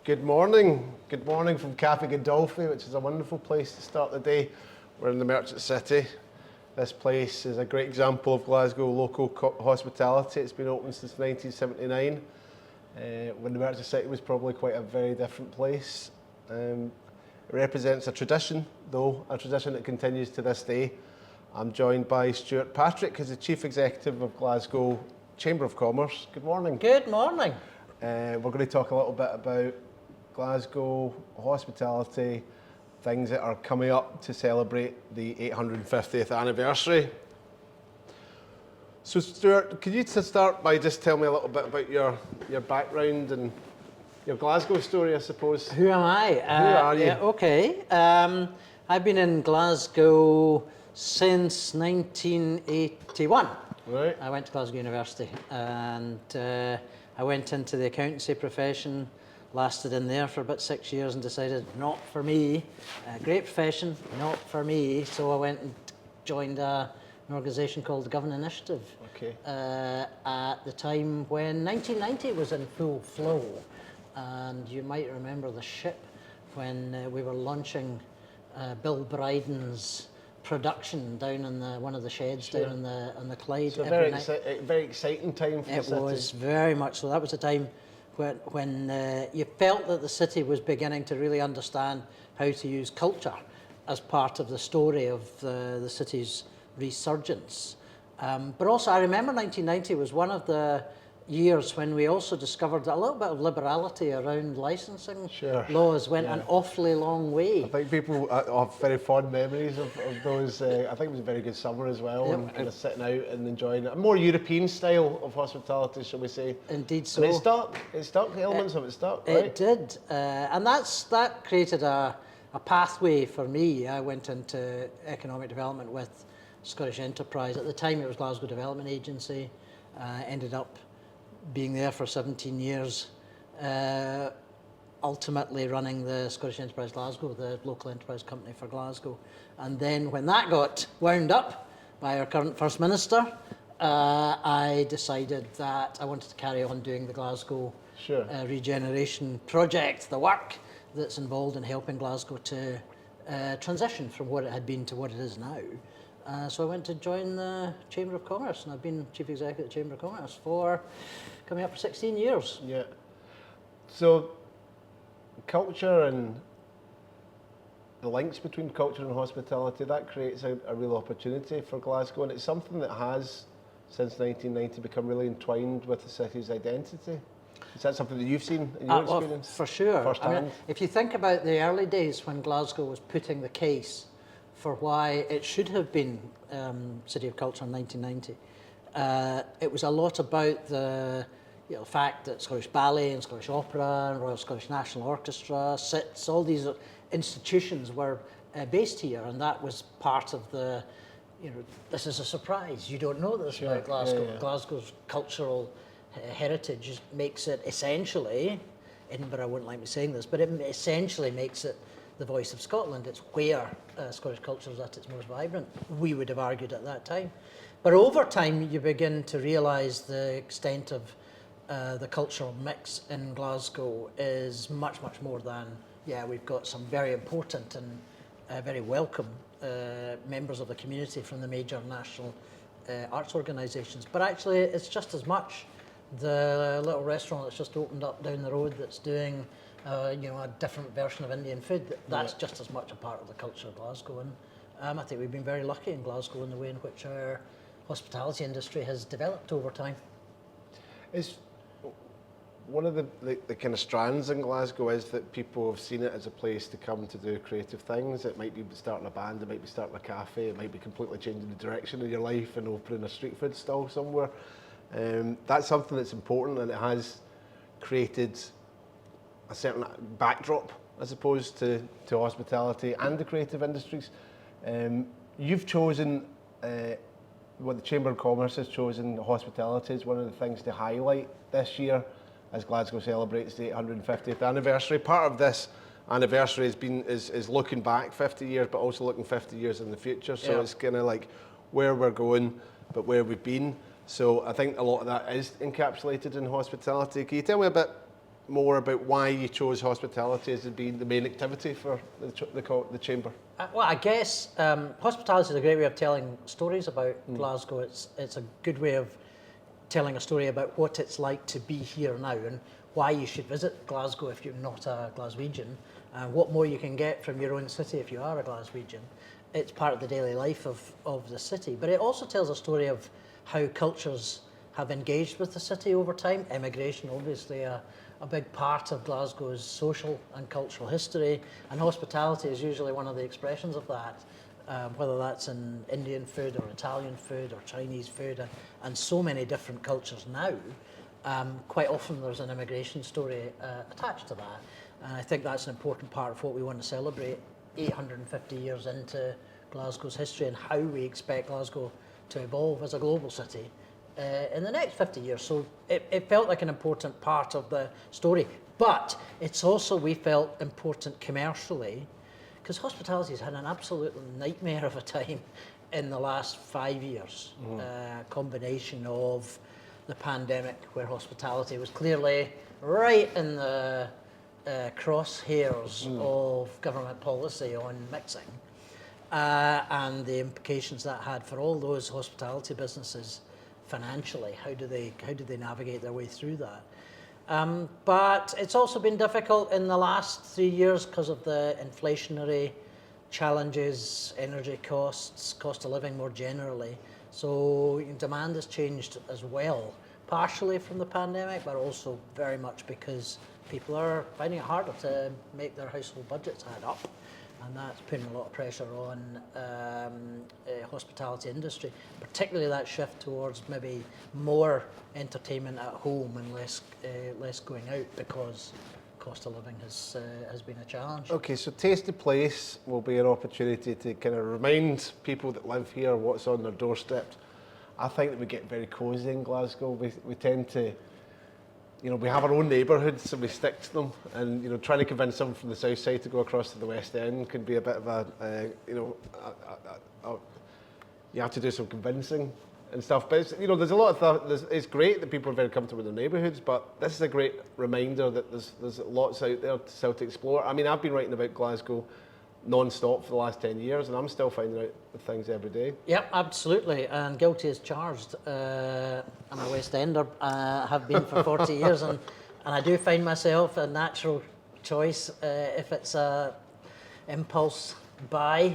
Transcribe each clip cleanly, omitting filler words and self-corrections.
Good morning. Good morning from Cafe Gandolfi, which is a wonderful place to start the day. We're in the Merchant City. This place is a great example of Glasgow local hospitality. It's been open since 1979, when the Merchant City was probably quite a very different place. It represents a tradition, though, a tradition that continues to this day. I'm joined by Stuart Patrick, who's the Chief Executive of Glasgow Chamber of Commerce. Good morning. Good morning. We're going to talk a little bit about Glasgow hospitality, things that are coming up to celebrate the 850th anniversary. So Stuart, could you start by just telling me a little bit about your background and your Glasgow story, I suppose? Who am I? Who are you? Yeah, okay. I've been in Glasgow since 1981. Right. I went to Glasgow University and I went into the accountancy profession, lasted in there for about 6 years and decided not for me. Great profession, not for me. So I went and joined an organisation called the Government Initiative. Okay. At the time when 1990 was in full flow. And you might remember the ship when we were launching Bill Bryden's production down in one of the sheds down on the Clyde. So a very exciting time for the city. It was very much so. That was a time when you felt that the city was beginning to really understand how to use culture as part of the story of the city's resurgence. But also I remember 1990 was one of the years when we also discovered that a little bit of liberality around licensing laws went an awfully long way. I think people have very fond memories of those. I think it was a very good summer as well, and kind of sitting out and enjoying a more European style of hospitality, shall we say. Indeed so. And it stuck, elements of it stuck, right? It did, and that created a pathway for me. I went into economic development with Scottish Enterprise. At the time it was Glasgow Development Agency, ended up being there for 17 years, ultimately running the Scottish Enterprise Glasgow, the local enterprise company for Glasgow. And then when that got wound up by our current First Minister, I decided that I wanted to carry on doing the Glasgow regeneration project, the work that's involved in helping Glasgow to transition from what it had been to what it is now. So I went to join the Chamber of Commerce, and I've been Chief Executive of the Chamber of Commerce for coming up for 16 years. Yeah. So culture and the links between culture and hospitality, that creates a real opportunity for Glasgow, and it's something that has, since 1990, become really entwined with the city's identity. Is that something that you've seen in your experience? For sure. Firsthand? I mean, if you think about the early days when Glasgow was putting the case for why it should have been City of Culture in 1990. It was a lot about the fact that Scottish Ballet and Scottish Opera and Royal Scottish National Orchestra, SITS, all these institutions were based here, and that was part of the, this is a surprise. You don't know this about Glasgow. Yeah, yeah. Glasgow's cultural heritage makes it essentially, Edinburgh wouldn't like me saying this, but it essentially makes it the voice of Scotland. It's where Scottish culture is at its most vibrant, we would have argued at that time. But over time, you begin to realise the extent of the cultural mix in Glasgow is much, much more than, we've got some very important and very welcome members of the community from the major national arts organisations. But actually, it's just as much the little restaurant that's just opened up down the road that's doing a different version of Indian food. That's just as much a part of the culture of Glasgow. And I think we've been very lucky in Glasgow in the way in which our hospitality industry has developed over time. It's one of the kind of strands in Glasgow is that people have seen it as a place to come to do creative things. It might be starting a band, it might be starting a cafe, it might be completely changing the direction of your life and opening a street food stall somewhere. That's something that's important, and it has created a certain backdrop, as opposed to hospitality and the creative industries. You've chosen, the Chamber of Commerce has chosen hospitality as one of the things to highlight this year as Glasgow celebrates the 850th anniversary. Part of this anniversary is looking back 50 years, but also looking 50 years in the future. So it's kind of like where we're going, but where we've been. So I think a lot of that is encapsulated in hospitality. Can you tell me a bit more about why you chose hospitality as being the main activity for the chamber? Well, I guess hospitality is a great way of telling stories about Glasgow. It's a good way of telling a story about what it's like to be here now and why you should visit Glasgow if you're not a Glaswegian, and what more you can get from your own city if you are a Glaswegian. It's part of the daily life of the city, but it also tells a story of how cultures have engaged with the city over time. Immigration, obviously, a big part of Glasgow's social and cultural history, and hospitality is usually one of the expressions of that, whether that's in Indian food or Italian food or Chinese food, and so many different cultures now. Quite often there's an immigration story attached to that, and I think that's an important part of what we want to celebrate 850 years into Glasgow's history and how we expect Glasgow to evolve as a global city in the next 50 years. So it felt like an important part of the story, but it's also, we felt, important commercially, because hospitality has had an absolute nightmare of a time in the last 5 years. Combination of the pandemic, where hospitality was clearly right in the crosshairs of government policy on mixing, and the implications that had for all those hospitality businesses financially. How do they navigate their way through that? But it's also been difficult in the last 3 years because of the inflationary challenges, energy costs, cost of living more generally. So demand has changed as well, partially from the pandemic, but also very much because people are finding it harder to make their household budgets add up. And that's putting a lot of pressure on hospitality industry, particularly that shift towards maybe more entertainment at home and less going out, because cost of living has been a challenge. Okay, so Taste the Place will be an opportunity to kind of remind people that live here what's on their doorstep. I think that we get very cosy in Glasgow. We tend to, we have our own neighbourhoods, so we stick to them. And trying to convince someone from the south side to go across to the West End can be a bit of you have to do some convincing and stuff. But there's a lot of it's great that people are very comfortable with their neighbourhoods, but this is a great reminder that there's lots out there still to explore. I mean, I've been writing about Glasgow non-stop for the last 10 years, and I'm still finding out things every day. Yep, absolutely, and guilty as charged. I'm a West Ender, have been for 40 years, and I do find myself a natural choice if it's a impulse buy.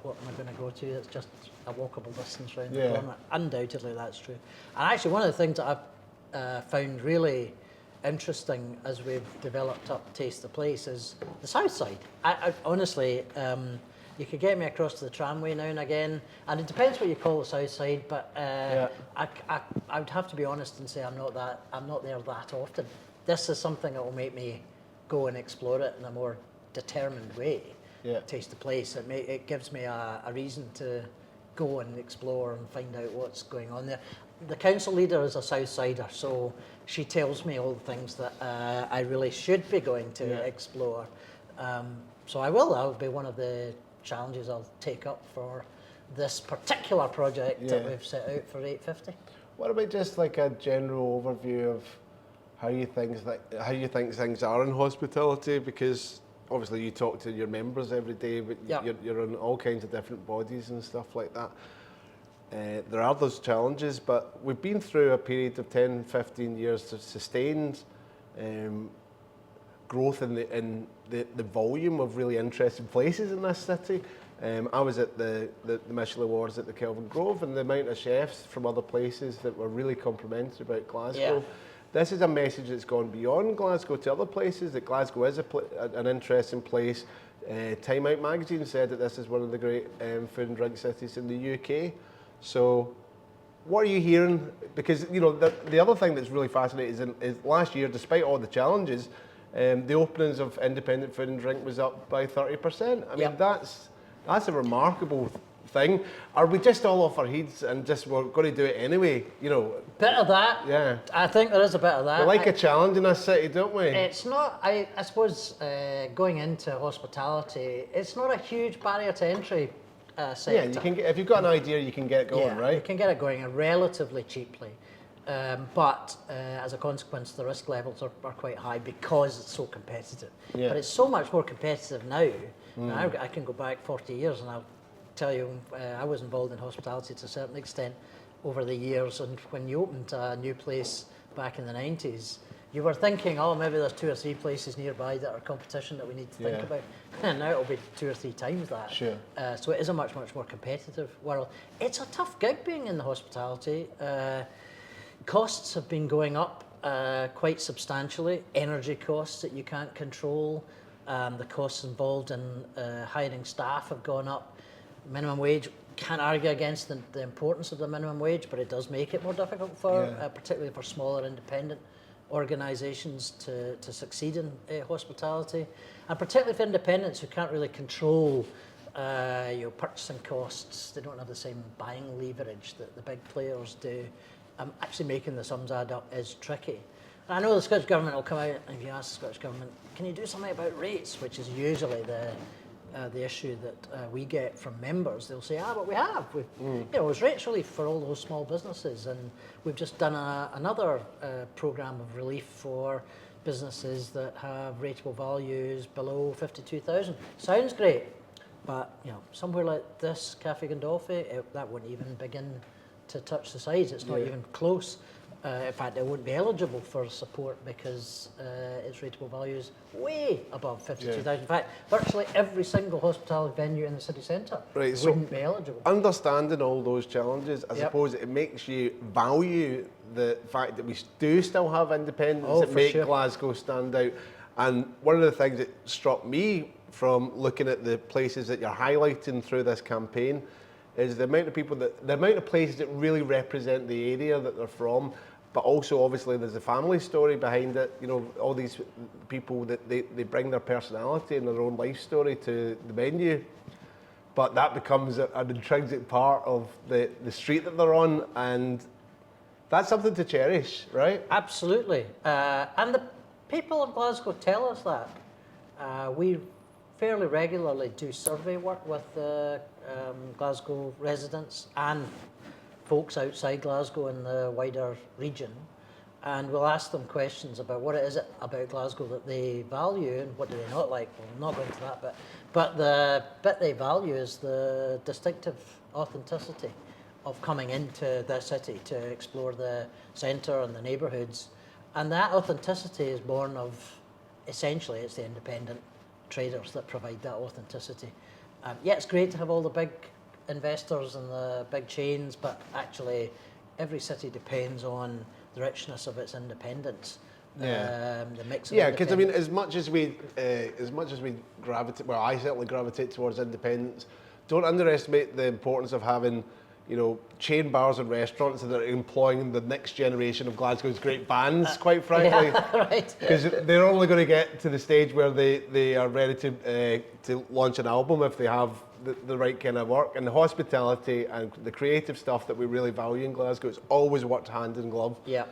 What am I going to go to? It's just a walkable distance round the corner. Undoubtedly, that's true. And actually, one of the things that I've found really interesting as we've developed up Taste the Place is the south side. I honestly, you could get me across to the tramway now and again, and it depends what you call the south side, but I would have to be honest and say I'm not there that often. This is something that will make me go and explore it in a more determined way. Taste the Place. It gives me a reason to go and explore and find out what's going on there. The council leader is a south sider, so she tells me all the things that I really should be going to explore. So I will. That will be one of the challenges I'll take up for this particular project that we've set out for 850. What about just like a general overview of how you think things are in hospitality? Because obviously you talk to your members every day, but you're in all kinds of different bodies and stuff like that. There are those challenges, but we've been through a period of 10, 15 years of sustained growth in the volume of really interesting places in this city. I was at the Michelin Awards at the Kelvin Grove, and the amount of chefs from other places that were really complimentary about Glasgow. This is a message that's gone beyond Glasgow to other places, that Glasgow is an interesting place. Time Out magazine said that this is one of the great food and drink cities in the UK. So what are you hearing? Because the other thing that's really fascinating is last year, despite all the challenges, the openings of independent food and drink was up by 30%. I mean, that's a remarkable thing. Are we just all off our heads and just we're going to do it anyway? Bit of that. Yeah. I think there is a bit of that. We like a challenge in this city, don't we? It's not. I suppose going into hospitality, it's not a huge barrier to entry sector. Yeah, you can get, if you've got an idea, you can get going, right? You can get it going relatively cheaply. But but as a consequence, the risk levels are quite high because it's so competitive. Yeah. But it's so much more competitive now. Now I can go back 40 years and I'll tell you, I was involved in hospitality to a certain extent over the years, and when you opened a new place back in the 90s, you were thinking, oh, maybe there's 2 or 3 places nearby that are competition that we need to think about. And now it'll be 2 or 3 times that. Sure. So it is a much more competitive world. It's a tough gig being in the hospitality. Costs have been going up quite substantially. Energy costs that you can't control. The costs involved in hiring staff have gone up. Minimum wage, can't argue against the importance of the minimum wage, but it does make it more difficult for, particularly for smaller independent organisations to succeed in hospitality, and particularly for independents who can't really control purchasing costs. They don't have the same buying leverage that the big players do. Actually making the sums add up is tricky. And I know the Scottish Government will come out, and if you ask the Scottish Government, can you do something about rates, which is usually the issue that we get from members, they'll say, but we have. It's rates relief for all those small businesses, and we've just done another programme of relief for businesses that have rateable values below 52,000. Sounds great, but somewhere like this, Cafe Gandolfi, that wouldn't even begin to touch the sides. It's not even close. In fact, it wouldn't be eligible for support because its rateable value is way above 52,000. In fact, virtually every single hospitality venue in the city centre wouldn't be eligible. Understanding all those challenges, I suppose it makes you value the fact that we do still have independents that make Glasgow stand out. And one of the things that struck me from looking at the places that you're highlighting through this campaign is the amount of places that really represent the area that they're from. But also, obviously, there's a family story behind it. All these people that they bring their personality and their own life story to the menu. But that becomes an intrinsic part of the street that they're on, and that's something to cherish, right? Absolutely. And the people of Glasgow tell us that. We fairly regularly do survey work with Glasgow residents and folks outside Glasgow in the wider region, and we'll ask them questions about what it is about Glasgow that they value and what do they not like. Well, I'm not going to that bit, but the bit they value is the distinctive authenticity of coming into the city to explore the centre and the neighbourhoods, and that authenticity is born of, essentially, it's the independent traders that provide that authenticity. It's great to have all the big investors and the big chains, but actually every city depends on the richness of its independence. The mix of because I mean, as much as we gravitate, well, I certainly gravitate towards independence. Don't underestimate the importance of having, chain bars and restaurants that are employing the next generation of Glasgow's great bands, quite frankly. Right. Because they're only going to get to the stage where they are ready to launch an album if they have the right kind of work. And the hospitality and the creative stuff that we really value in Glasgow, it's always worked hand in glove. Yeah.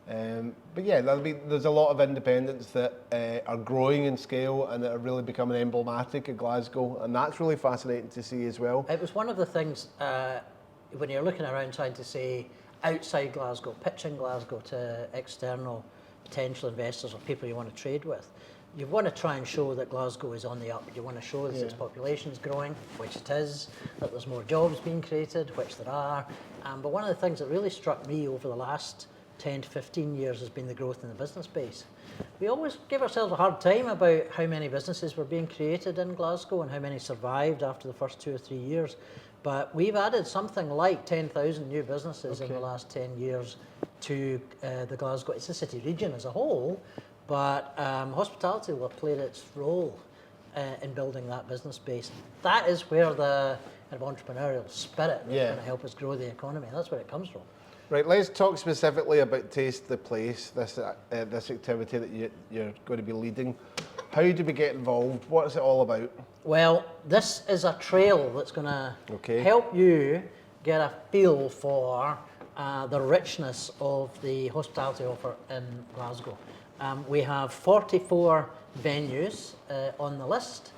But there's a lot of independents that are growing in scale and that are really becoming emblematic of Glasgow, and that's really fascinating to see as well. It was one of the things when you're looking around trying to say outside Glasgow, pitching Glasgow to external potential investors or people you want to trade with. You want to try and show that Glasgow is on the up. You want to show that its population is growing, which it is, that there's more jobs being created, which there are. But one of the things that really struck me over the last 10 to 15 years has been the growth in the business base. We always give ourselves a hard time about how many businesses were being created in Glasgow and how many survived after the first 2 or 3 years. But we've added something like 10,000 new businesses in the last 10 years to the Glasgow. It's the city region as a whole. But hospitality will have played its role in building that business base. That is where the kind of entrepreneurial spirit is going to help us grow the economy. That's where it comes from. Right, let's talk specifically about Taste the Place, this activity that you're going to be leading. How do we get involved? What is it all about? Well, this is a trail that's going to help you get a feel for the richness of the hospitality offer in Glasgow. We have 44 venues on the list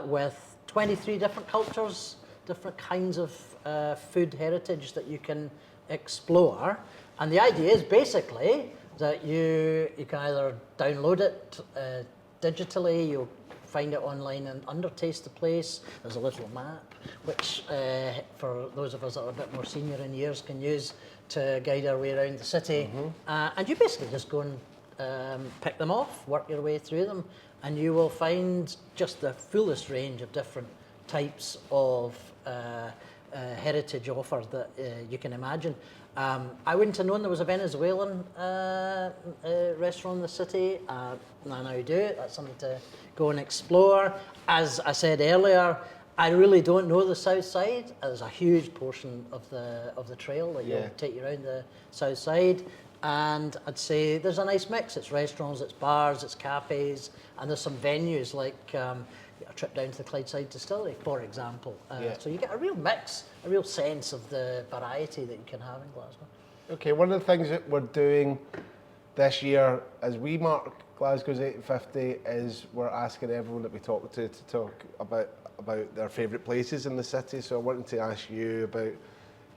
with 23 different cultures, different kinds of food heritage that you can explore. And the idea is basically that you can either download it digitally, you'll find it online and undertaste the place. There's a little map, which for those of us that are a bit more senior in years can use to guide our way around the city. And you basically just go and pick them off, work your way through them, and you will find just the fullest range of different types of heritage offer that you can imagine. I wouldn't have known there was a Venezuelan restaurant in the city. I now do. That's something to go and explore. As I said earlier, I really don't know the south side. There's a huge portion of the trail that will take you around the south side. And I'd say there's a nice mix. It's restaurants, it's bars, it's cafes, and there's some venues like a trip down to the Clydeside Distillery, for example. So you get a real mix, a real sense of the variety that you can have in Glasgow. Okay, one of the things that we're doing this year as we mark Glasgow's 850 is we're asking everyone that we talk to talk about their favourite places in the city. So I wanted to ask you about,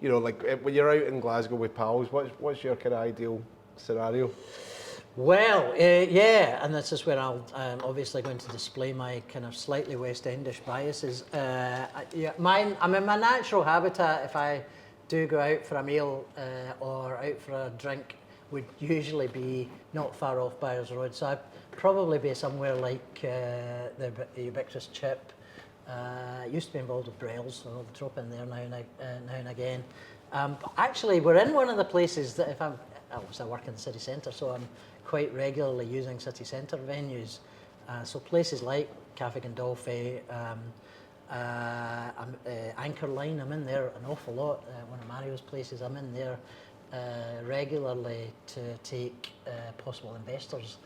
you know, like when you're out in Glasgow with pals, what's your kind of ideal scenario? Well, yeah, and this is where I'm obviously going to display my kind of slightly West Endish biases. I'm in my natural habitat. If I do go out for a meal or out for a drink, would usually be not far off Byres Road. So I'd probably be somewhere like the ubiquitous Chip. Used to be involved with Brails, so I'll drop in there now and again. But actually, we're in one of the places that if I work in the city centre, so I'm quite regularly using city centre venues. So places like Cafe Gandolfi, Anchor Line, I'm in there an awful lot. One of Mario's places, I'm in there regularly to take possible investors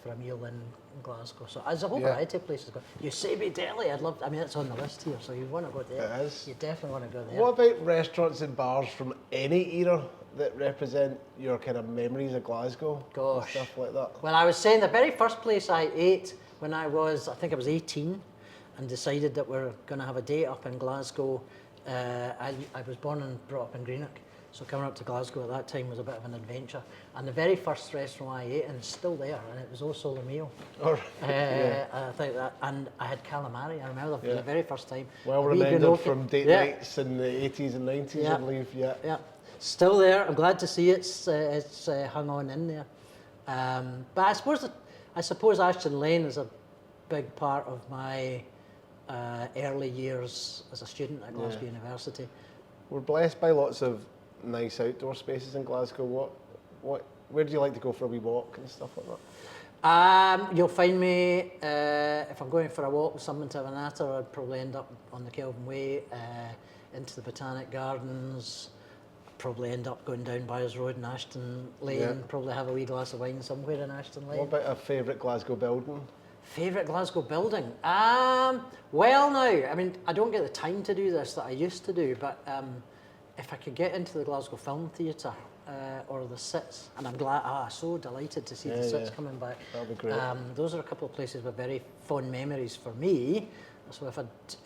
for a meal in Glasgow. So there's a whole variety of places. Eusebi Deli, I mean, it's on the list here, so you want to go there. It is. You definitely want to go there. What about restaurants and bars from any era that represent your kind of memories of Glasgow? Gosh. And stuff like that? Well, I was saying the very first place I ate when I think I was 18 and decided that we're going to have a date up in Glasgow. I was born and brought up in Greenock. So coming up to Glasgow at that time was a bit of an adventure. And the very first restaurant I ate in is still there, and it was O Sole Mio. Oh, yeah. I think that, and I had calamari. I remember the very first time. Well remembered from date nights in the 80s and 90s, I believe. Yeah. Still there. I'm glad to see it's hung on in there. But I suppose Ashton Lane is a big part of my early years as a student at Glasgow University. We're blessed by lots of nice outdoor spaces in Glasgow. Where do you like to go for a wee walk and stuff like that? You'll find me if I'm going for a walk with someone to Vanata, I'd probably end up on the Kelvin Way, into the Botanic Gardens. Probably end up going down Byres Road in Ashton Lane. Probably have a wee glass of wine somewhere in Ashton Lane. What about a favourite Glasgow building? Favourite Glasgow building? Well, now, I mean, I don't get the time to do this that I used to do, but if I could get into the Glasgow Film Theatre or the Sits, and I'm so delighted to see the Sits coming back. That'd be great. Those are a couple of places with very fond memories for me. So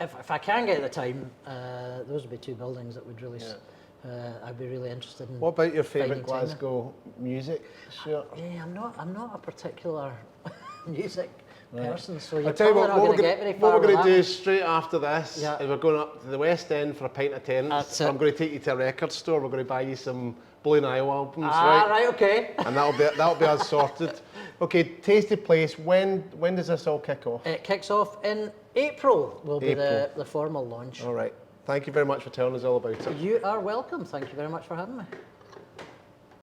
if I can get the time, those would be two buildings that would really. I'd be really interested in. What about your favourite Glasgow music? Sure. Yeah, I'm not a particular music person, so you're I'll tell you probably not going to get very far. What we're going to with do straight after this is we're going up to the West End for a pint of tennis. I'm going to take you to a record store. We're going to buy you some Blue Nile albums, right, okay. And that'll be us sorted. Okay, Tasty Place. When does this all kick off? It kicks off in April. Will be the formal launch. All right. Thank you very much for telling us all about it. You are welcome. Thank you very much for having me.